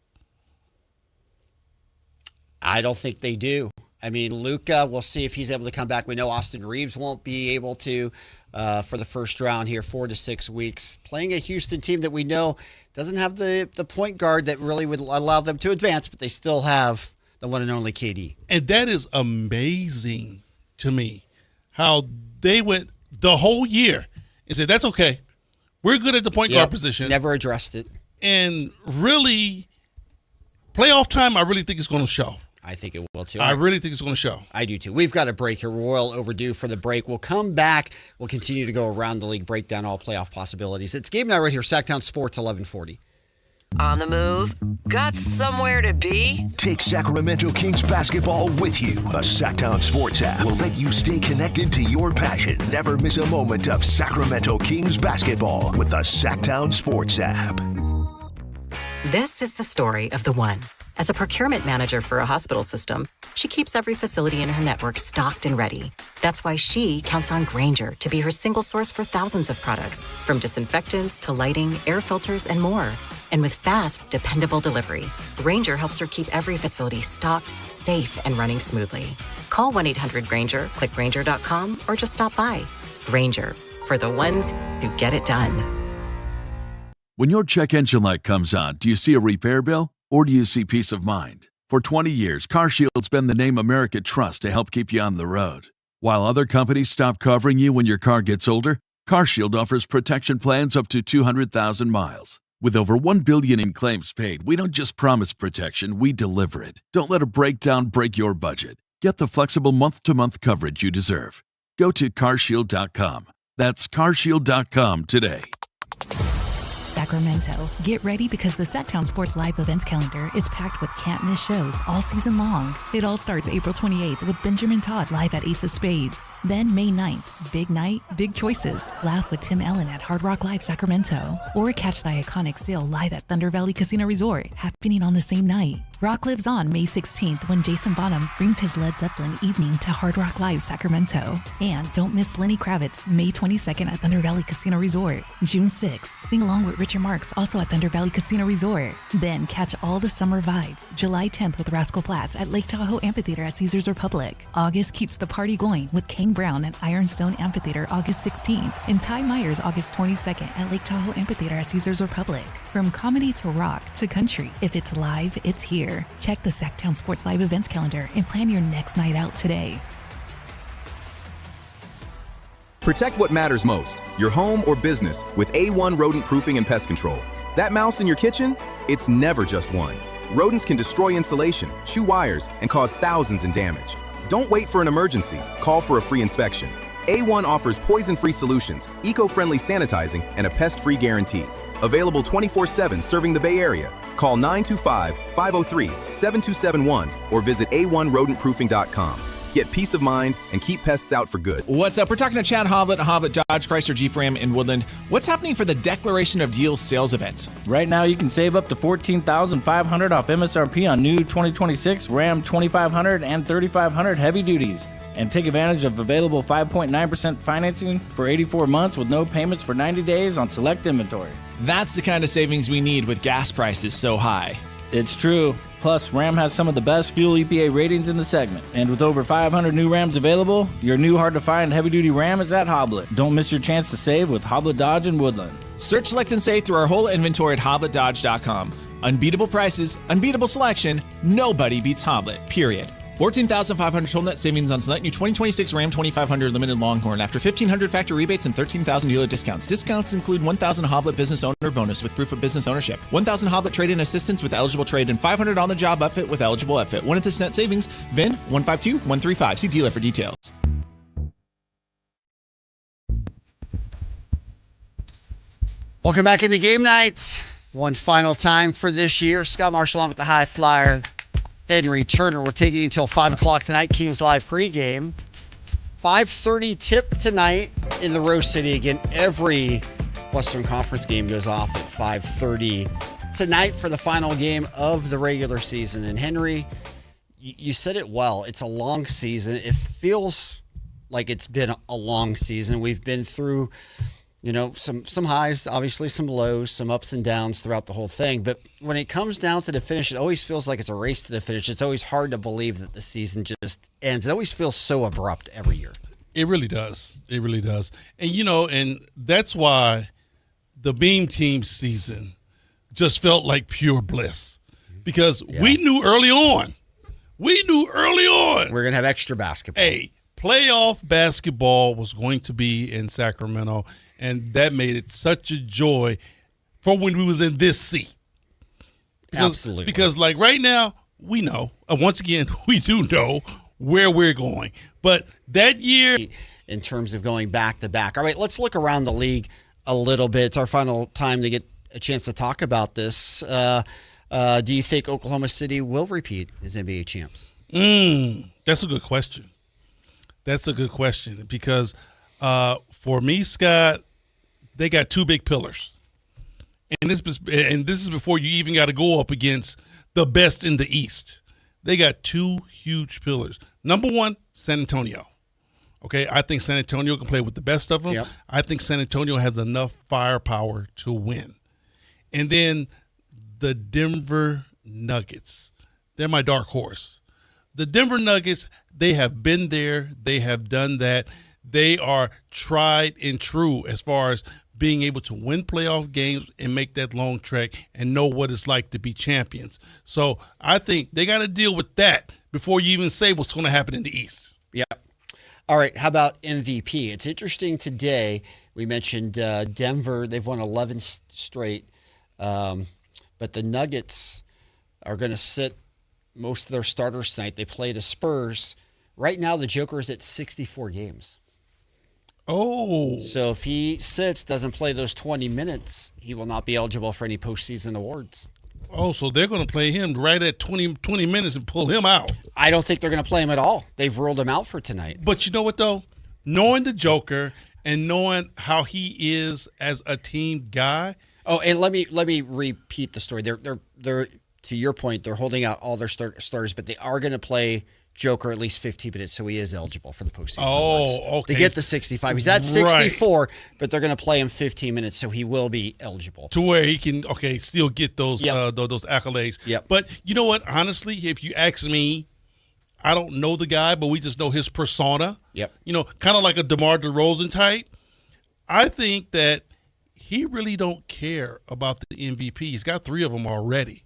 I don't think they do. I mean, Luka, we'll see if he's able to come back. We know Austin Reeves won't be able to for the first round here, 4 to 6 weeks. Playing a Houston team that we know doesn't have the point guard that really would allow them to advance, but they still have the one and only KD. And that is amazing to me, how they went the whole year and said, that's okay. We're good at the point guard position. Never addressed it. And really, playoff time, I really think it's going to show. I think it will, too. I really think it's going to show. I do, too. We've got a break here. We're well overdue for the break. We'll come back. We'll continue to go around the league, break down all playoff possibilities. It's Game Night right here, Sactown Sports 1140. On the move? Got somewhere to be? Take Sacramento Kings basketball with you. The Sactown Sports app will let you stay connected to your passion. Never miss a moment of Sacramento Kings basketball with the Sactown Sports app. This is the story of the one. As a procurement manager for a hospital system, she keeps every facility in her network stocked and ready. That's why she counts on Grainger to be her single source for thousands of products, from disinfectants to lighting, air filters, and more. And with fast, dependable delivery, Grainger helps her keep every facility stocked, safe, and running smoothly. Call 1-800-GRAINGER, click Grainger.com, or just stop by. Grainger, for the ones who get it done. When your check engine light comes on, do you see a repair bill or do you see peace of mind? For 20 years, CarShield's been the name America trusts to help keep you on the road. While other companies stop covering you when your car gets older, CarShield offers protection plans up to 200,000 miles. With over $1 billion in claims paid, we don't just promise protection, we deliver it. Don't let a breakdown break your budget. Get the flexible month-to-month coverage you deserve. Go to carshield.com. That's carshield.com today. Sacramento. Get ready because the Sactown Sports Live events calendar is packed with can't-miss shows all season long. It all starts April 28th with Benjamin Todd live at Ace of Spades. Then May 9th, big night, big choices. Laugh with Tim Allen at Hard Rock Live Sacramento. Or catch the iconic sale live at Thunder Valley Casino Resort, happening on the same night. Rock lives on May 16th when Jason Bonham brings his Led Zeppelin evening to Hard Rock Live Sacramento. And don't miss Lenny Kravitz May 22nd at Thunder Valley Casino Resort. June 6th, sing along with Richard Marks also at Thunder Valley Casino Resort. Then catch all the summer vibes July 10th with Rascal Flatts at Lake Tahoe Amphitheater at Caesars Republic. August keeps the party going with Kane Brown at Ironstone Amphitheater August 16th. And Ty Myers August 22nd at Lake Tahoe Amphitheater at Caesars Republic. From comedy to rock to country, if it's live, it's here. Check the Sactown Sports Live events calendar and plan your next night out today. Protect what matters most, your home or business, with A1 rodent proofing and pest control. That mouse in your kitchen? It's never just one. Rodents can destroy insulation, chew wires, and cause thousands in damage. Don't wait for an emergency. Call for a free inspection. A1 offers poison-free solutions, eco-friendly sanitizing, and a pest-free guarantee. Available 24/7 serving the Bay Area. Call 925-503-7271 or visit a1rodentproofing.com. Get peace of mind and keep pests out for good. What's up? We're talking to Chad Hoblet at Hoblet Dodge Chrysler Jeep Ram in Woodland. What's happening for the Declaration of Deals sales event? Right now, you can save up to $14,500 off MSRP on new 2026 Ram 2500 and 3500 heavy duties. And take advantage of available 5.9% financing for 84 months with no payments for 90 days on select inventory. That's the kind of savings we need with gas prices so high. It's true. Plus, Ram has some of the best fuel EPA ratings in the segment. And with over 500 new Rams available, your new hard-to-find heavy-duty Ram is at Hoblet. Don't miss your chance to save with Hoblet Dodge in Woodland. Search, select, and save through our whole inventory at HobletDodge.com. Unbeatable prices, unbeatable selection, nobody beats Hoblet, period. $14,500 total net savings on select new 2026 Ram 2500 Limited Longhorn after $1,500 factory rebates and $13,000 dealer discounts. Discounts include $1,000 Hoblet business owner bonus with proof of business ownership, $1,000 Hoblet trade-in assistance with eligible trade, and $500 on the job upfit with eligible upfit. One of this net savings, VIN 152135. See dealer for details. Welcome back into Game Night. One final time for this year. Scott Marshall on with the High Flyer. Henry Turner. We're taking you until 5 o'clock tonight. Kings Live pregame. 5:30 tip tonight in the Rose City. Again, every Western Conference game goes off at 5:30 tonight for the final game of the regular season. And Henry, you said it well. It's a long season. It feels like it's been a long season. We've been through Some highs, obviously some lows, some ups and downs throughout the whole thing. But when it comes down to the finish, it always feels like it's a race to the finish. It's always hard to believe that the season just ends. It always feels so abrupt every year. It really does. It really does. And, and that's why the Beam Team season just felt like pure bliss because we knew early on. We're going to have extra basketball. Hey, playoff basketball was going to be in Sacramento, and that made it such a joy for when we was in this seat. Absolutely. Because like right now, we know, once again, we do know where we're going. But that year, in terms of going back to back. All right, let's look around the league a little bit. It's our final time to get a chance to talk about this. Do you think Oklahoma City will repeat as NBA champs? That's a good question. That's a good question because for me, Scott, they got two big pillars. And this is before you even got to go up against the best in the East. They got two huge pillars. Number one, San Antonio. Okay, I think San Antonio can play with the best of them. Yep. I think San Antonio has enough firepower to win. And then the Denver Nuggets. They're my dark horse. The Denver Nuggets, they have been there. They have done that. They are tried and true as far as being able to win playoff games and make that long trek and know what it's like to be champions. So I think they got to deal with that before you even say what's going to happen in the East. Yeah. All right, how about MVP? It's interesting today. We mentioned Denver. They've won 11 straight. But the Nuggets are going to sit most of their starters tonight. They play the Spurs. Right now, the Joker is at 64 games. Oh. So if he sits, doesn't play those 20 minutes, he will not be eligible for any postseason awards. Oh, so they're going to play him right at 20 minutes and pull him out. I don't think they're going to play him at all. They've ruled him out for tonight. But you know what, though? Knowing the Joker and knowing how he is as a team guy. Oh, and let me repeat the story. They're to your point, they're holding out all their starters, but they are going to play Joker at least 15 minutes, so he is eligible for the postseason awards. Okay. To get the 65. He's at 64, but they're going to play him 15 minutes, so he will be eligible. To where he can, still get those those accolades. Yep. But you know what? Honestly, if you ask me, I don't know the guy, but we just know his persona. Yep. Kind of like a DeMar DeRozan type. I think that he really don't care about the MVP. He's got 3 of them already.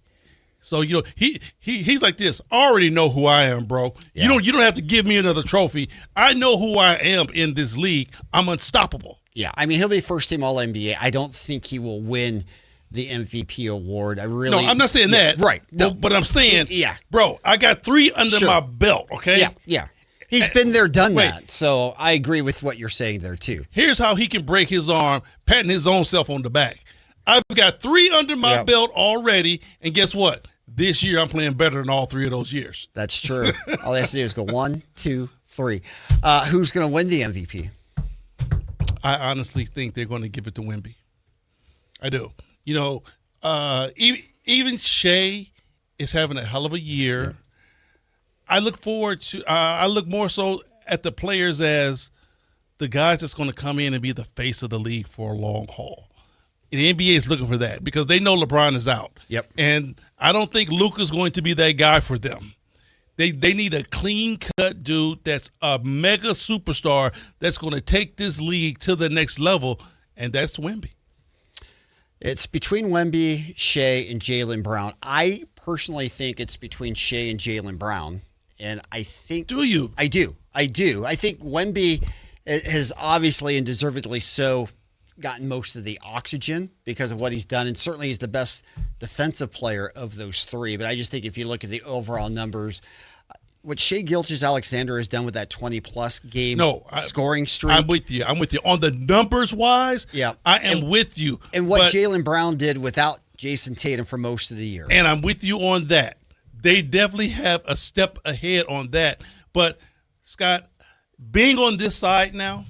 So, he's like this. I already know who I am, bro. Yeah. You don't have to give me another trophy. I know who I am in this league. I'm unstoppable. Yeah, I mean, he'll be first-team All-NBA. I don't think he will win the MVP award. No, I'm not saying that. Right. No. But I'm saying, bro, I got 3 under my belt, okay? Yeah. He's been there, done that. So I agree with what you're saying there, too. Here's how he can break his arm, patting his own self on the back. I've got 3 under my belt already, and guess what? This year I'm playing better than all 3 of those years. That's true. All he has to do is go 1, 2, 3. Who's going to win the MVP? I honestly think they're going to give it to Wemby. I do. Even Shea is having a hell of a year. Yeah. I look more so at the players as the guys that's going to come in and be the face of the league for a long haul. The NBA is looking for that because they know LeBron is out. Yep. And I don't think Luka's going to be that guy for them. They need a clean-cut dude that's a mega superstar that's going to take this league to the next level, and that's Wemby. It's between Wemby, Shea, and Jaylen Brown. I personally think it's between Shea and Jaylen Brown, and I think... Do you? I do. I think Wemby has obviously and deservedly so gotten most of the oxygen because of what he's done, and certainly he's the best defensive player of those 3. But I just think if you look at the overall numbers, what Shai Gilgeous-Alexander has done with that 20-plus game scoring streak. I'm with you. On the numbers-wise, I am with you. And what Jaylen Brown did without Jason Tatum for most of the year. And I'm with you on that. They definitely have a step ahead on that. But, Scott, being on this side now,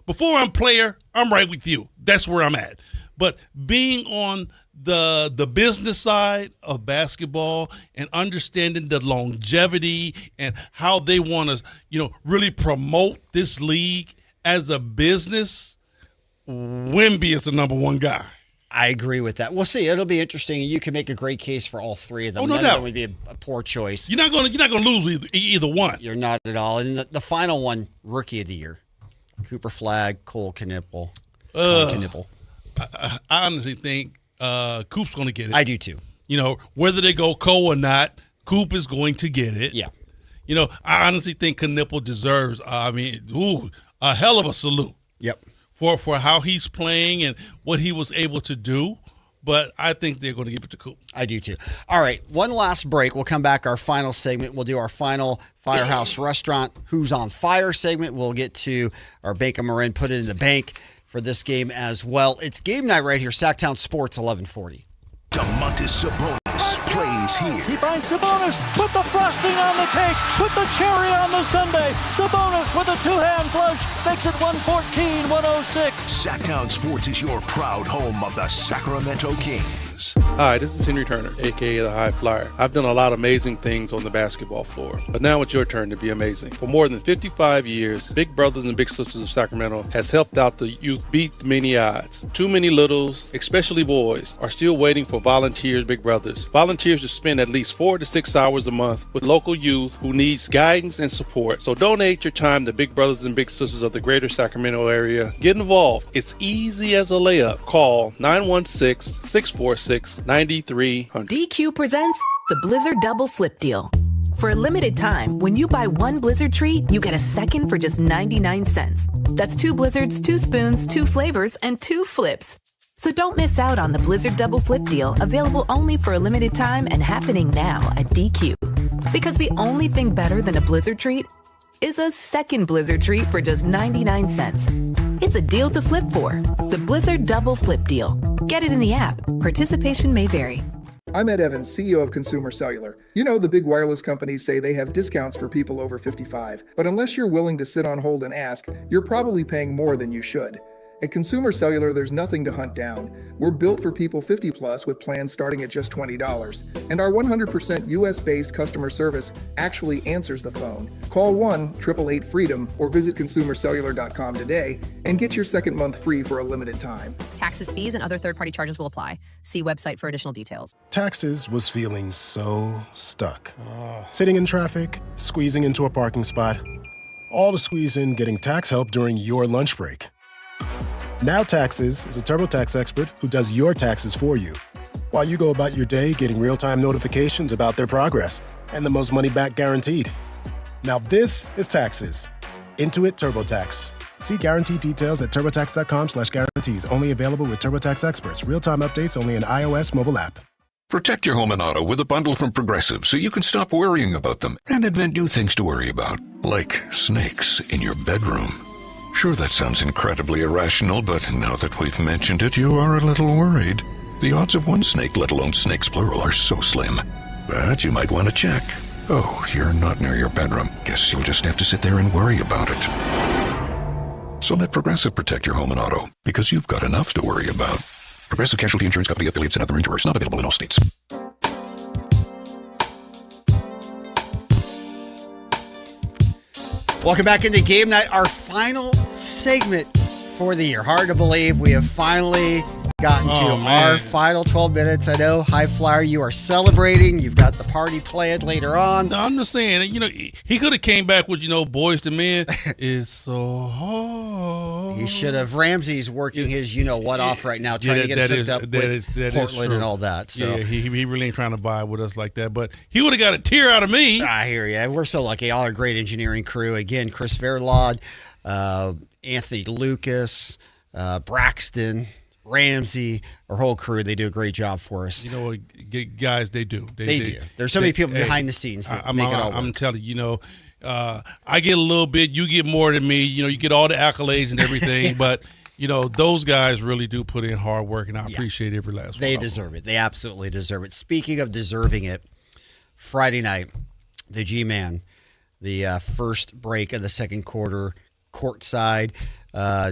before I'm player, I'm right with you. That's where I'm at. But being on the business side of basketball and understanding the longevity and how they want to, really promote this league as a business, Wemby is the number one guy. I agree with that. We'll see. It'll be interesting. You can make a great case for all three of them. Oh, no None doubt. of them would be a poor choice. You're not gonna lose either one. You're not at all. And the final one, Rookie of the Year, Cooper Flagg, Cole Knippel. I honestly think Coop's going to get it. I do too. Whether they go Cole or not, Coop is going to get it. Yeah. I honestly think Knippel deserves. a hell of a salute. Yep. For how he's playing and what he was able to do. But I think they're going to give it to Coop. I do too. All right, one last break. We'll come back, our final segment. We'll do our final Firehouse Restaurant Who's on Fire segment. We'll get to our Bank of Marin, put it in the bank for this game as well. It's game night right here, Sactown Sports 1140. Domantas Sabonis plays here. He finds Sabonis, put the frosting on the cake, put the cherry on the sundae. Sabonis with a two-hand flush makes it 114-106. Sactown Sports is your proud home of the Sacramento Kings. Hi, this is Henry Turner, a.k.a. the High Flyer. I've done a lot of amazing things on the basketball floor, but now it's your turn to be amazing. For more than 55 years, Big Brothers and Big Sisters of Sacramento has helped out the youth beat many odds. Too many littles, especially boys, are still waiting for volunteers, Big Brothers. Volunteers to spend at least 4 to 6 hours a month with local youth who needs guidance and support. So donate your time to Big Brothers and Big Sisters of the greater Sacramento area. Get involved. It's easy as a layup. Call 916-646-9300. DQ presents the Blizzard Double Flip Deal. For a limited time, when you buy one Blizzard treat, you get a second for just 99 cents. That's 2 Blizzards, 2 spoons, 2 flavors, and 2 flips. So don't miss out on the Blizzard Double Flip Deal, available only for a limited time and happening now at DQ. Because the only thing better than a Blizzard treat is a second Blizzard treat for just 99 cents. It's a deal to flip for. The Blizzard Double Flip Deal. Get it in the app. Participation may vary. I'm Ed Evans, CEO of Consumer Cellular. The big wireless companies say they have discounts for people over 55. But unless you're willing to sit on hold and ask, you're probably paying more than you should. At Consumer Cellular, there's nothing to hunt down. We're built for people 50 plus with plans starting at just $20. And our 100% US-based customer service actually answers the phone. Call 1-888-FREEDOM or visit consumercellular.com today and get your second month free for a limited time. Taxes, fees, and other third-party charges will apply. See website for additional details. Taxes was feeling so stuck. Sitting in traffic, squeezing into a parking spot, all to squeeze in getting tax help during your lunch break. Now Taxes is a TurboTax expert who does your taxes for you, while you go about your day getting real-time notifications about their progress and the most money back guaranteed. Now this is Taxes. Intuit TurboTax. See guarantee details at turbotax.com/guarantees. Only available with TurboTax experts. Real-time updates only in iOS mobile app. Protect your home and auto with a bundle from Progressive so you can stop worrying about them and invent new things to worry about, like snakes in your bedroom. Sure, that sounds incredibly irrational, but now that we've mentioned it, you are a little worried. The odds of one snake, let alone snakes plural, are so slim. But you might want to check. Oh, you're not near your bedroom. Guess you'll just have to sit there and worry about it. So let Progressive protect your home and auto, because you've got enough to worry about. Progressive Casualty Insurance Company, affiliates, and other insurers. Not available in all states. Welcome back into game night, our final segment for the year. Hard to believe we have finally gotten to our final 12 minutes. I know, High Flyer, you are celebrating. You've got the party planned later on. No, I'm just saying, he could have came back with, Boys to Men. It's so hard. He should have. Ramsey's working his what off right now, trying to get us hooked up with Portland and all that. So yeah, he really ain't trying to vibe with us like that. But he would have got a tear out of me. I hear you. We're so lucky. All our great engineering crew. Again, Chris Verlaud, Anthony Lucas, Braxton, Ramsey, our whole crew, they do a great job for us. Guys, they do. They do. There's so many people behind the scenes that make it all work. I'm telling you, I get a little bit, you get more than me. You get all the accolades and everything, but those guys really do put in hard work, and I appreciate every last one. They deserve it. They absolutely deserve it. Speaking of deserving it, Friday night, the G-Man, the first break of the second quarter, courtside.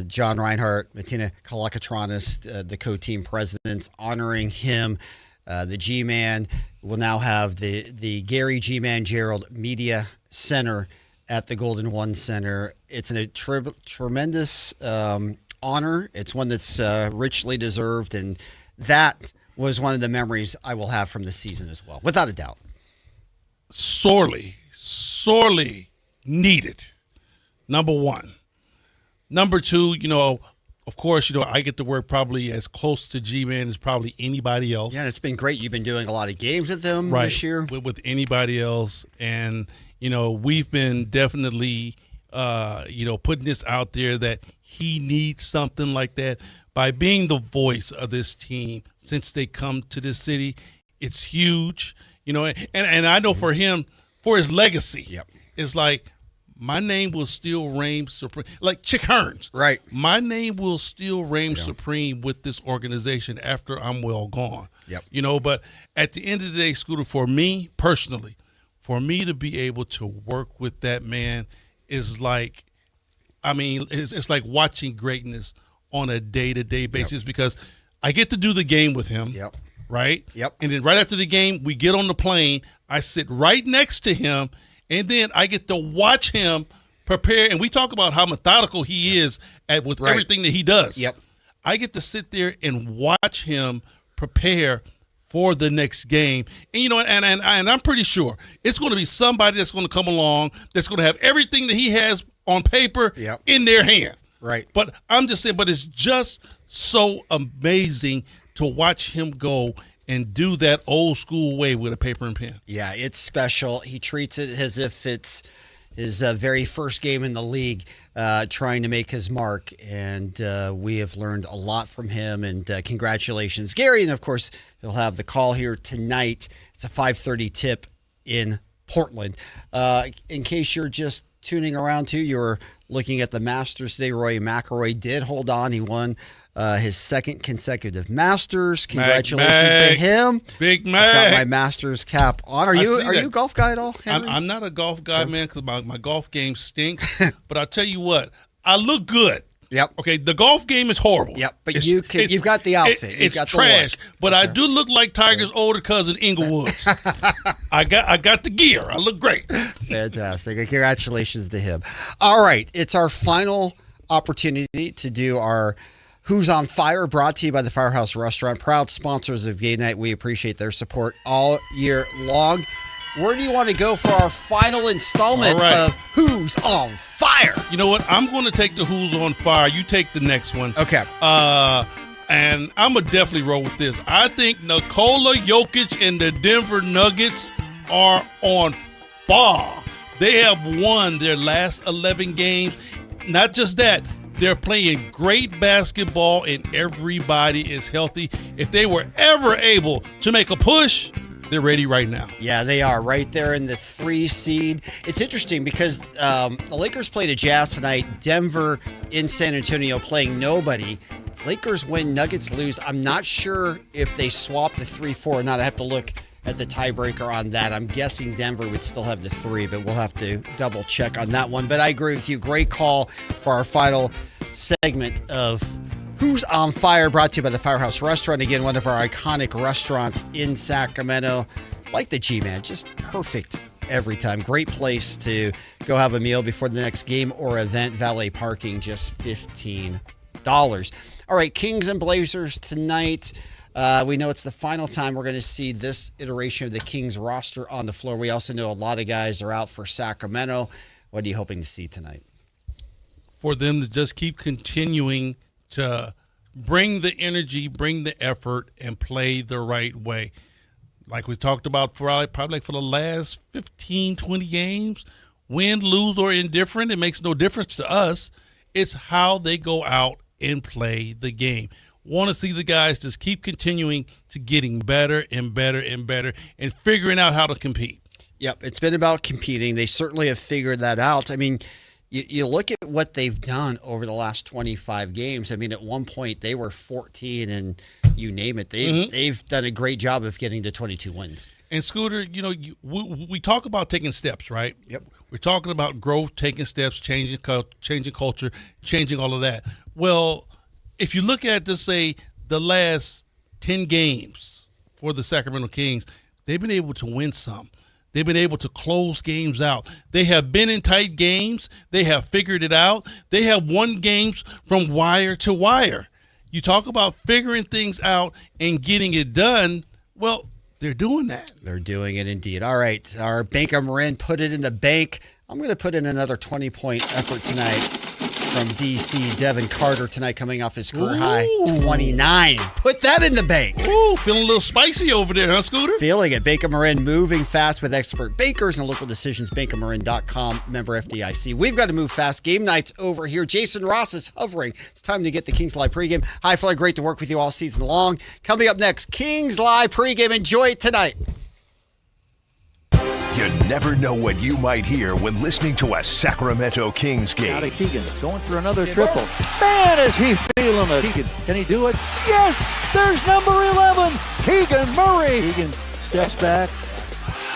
John Reinhardt, Martina Kalakatranis, the co-team presidents, honoring him. The G-Man will now have the Gary G-Man Gerald Media Center at the Golden One Center. It's a tremendous honor. It's one that's richly deserved, and that was one of the memories I will have from the season as well, without a doubt. Sorely needed, number one. Number two, of course, I get to work probably as close to G-Man as probably anybody else. Yeah, and it's been great. You've been doing a lot of games with them right, this year. With anybody else. And, we've been definitely, putting this out there that he needs something like that. By being the voice of this team since they come to this city, it's huge. And I know for him, for his legacy, it's like, my name will still reign supreme. Like Chick Hearns. Right. My name will still reign supreme with this organization after I'm well gone. Yep. But at the end of the day, Scooter, for me personally, for me to be able to work with that man is like, it's like watching greatness on a day-to-day basis because I get to do the game with him. Yep. Right? Yep. And then right after the game, we get on the plane. I sit right next to him, and then I get to watch him prepare. And we talk about how methodical he is with everything that he does. Yep. I get to sit there and watch him prepare for the next game. And, and I'm pretty sure it's going to be somebody that's going to come along that's going to have everything that he has on paper in their hand. Right. But I'm just saying, it's just so amazing to watch him go and do that old school way with a paper and pen. Yeah, it's special. He treats it as if it's his very first game in the league, trying to make his mark. And we have learned a lot from him. And congratulations, Gary. And, of course, he'll have the call here tonight. It's a 5:30 tip in Portland. In case you're just tuning around too, you're looking at the Masters today. Rory McIlroy did hold on. He won his second consecutive Masters. Congratulations to him. Big Mac. Got my Masters cap on. Are you a golf guy at all, Henry? I'm not a golf guy, man, because my golf game stinks. But I'll tell you what, I look good. Yep. Okay, the golf game is horrible. Yep, but you've got the outfit. It's trash, but I do look like Tiger's older cousin, Inglewood. I got the gear. I look great. Fantastic. Congratulations to him. All right, it's our final opportunity to do our Who's on Fire, brought to you by the Firehouse Restaurant, proud sponsors of Game Night. We appreciate their support all year long. Where do you want to go for our final installment of Who's on Fire? You know what? I'm going to take the Who's on Fire. You take the next one. Okay. And I'm going to definitely roll with this. I think Nikola Jokic and the Denver Nuggets are on fire. They have won their last 11 games. Not just that, they're playing great basketball and everybody is healthy. If they were ever able to make a push, they're ready right now. Yeah, they are right there in the 3 seed. It's interesting because the Lakers played the Jazz tonight. Denver in San Antonio playing nobody. Lakers win, Nuggets lose. I'm not sure if they swap the 3-4 or not. I have to look at the tiebreaker on that. I'm guessing Denver would still have the 3, but we'll have to double check on that one. But I agree with you. Great call for our final segment of Who's on Fire, brought to you by the Firehouse Restaurant. Again, one of our iconic restaurants in Sacramento. Like the G-Man, just perfect every time. Great place to go have a meal before the next game or event. Valet parking, just $15. All right, Kings and Blazers tonight. We know it's the final time we're going to see this iteration of the Kings roster on the floor. We also know a lot of guys are out for Sacramento. What are you hoping to see tonight? For them to just keep continuing to bring the energy, bring the effort, and play the right way. Like we talked about probably for the last 15, 20 games, win, lose, or indifferent, it makes no difference to us. It's how they go out and play the game. Want to see the guys just keep continuing to getting better and better and better and figuring out how to compete. Yep, it's been about competing. They certainly have figured that out. I mean, you look at what they've done over the last 25 games. I mean, at one point they were 14 and you name it. They've done a great job of getting to 22 wins. And Scooter, we talk about taking steps, right? Yep. We're talking about growth, taking steps, changing culture, changing all of that. Well, if you look at, just say, the last 10 games for the Sacramento Kings, they've been able to win some. They've been able to close games out. They have been in tight games. They have figured it out. They have won games from wire to wire. You talk about figuring things out and getting it done. Well, they're doing that. They're doing it indeed. All right. Our Bank of Marin put it in the bank. I'm going to put in another 20-point effort tonight from DC. Devin Carter tonight coming off his career high 29. Put that in the bank. Ooh, feeling a little spicy over there, huh, Scooter? Feeling it. Bank of Marin moving fast with expert bankers and local decisions. bankofmarin.com, member FDIC. We've got to move fast. Game night's over here. Jason Ross is hovering. It's time to get the Kings Live pregame. High Fly, great to work with you all season long. Coming up next, Kings Live pregame. Enjoy it tonight. You never know what you might hear when listening to a Sacramento Kings game. Out of Keegan, going for another triple. Man, is he feeling it. Keegan, can he do it? Yes! There's number 11, Keegan Murray. Keegan steps back.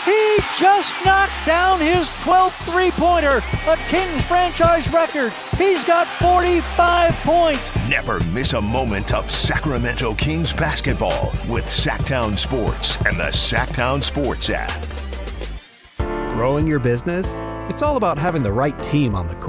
He just knocked down his 12th three-pointer, a Kings franchise record. He's got 45 points. Never miss a moment of Sacramento Kings basketball with Sactown Sports and the Sactown Sports app. Growing your business? It's all about having the right team on the court.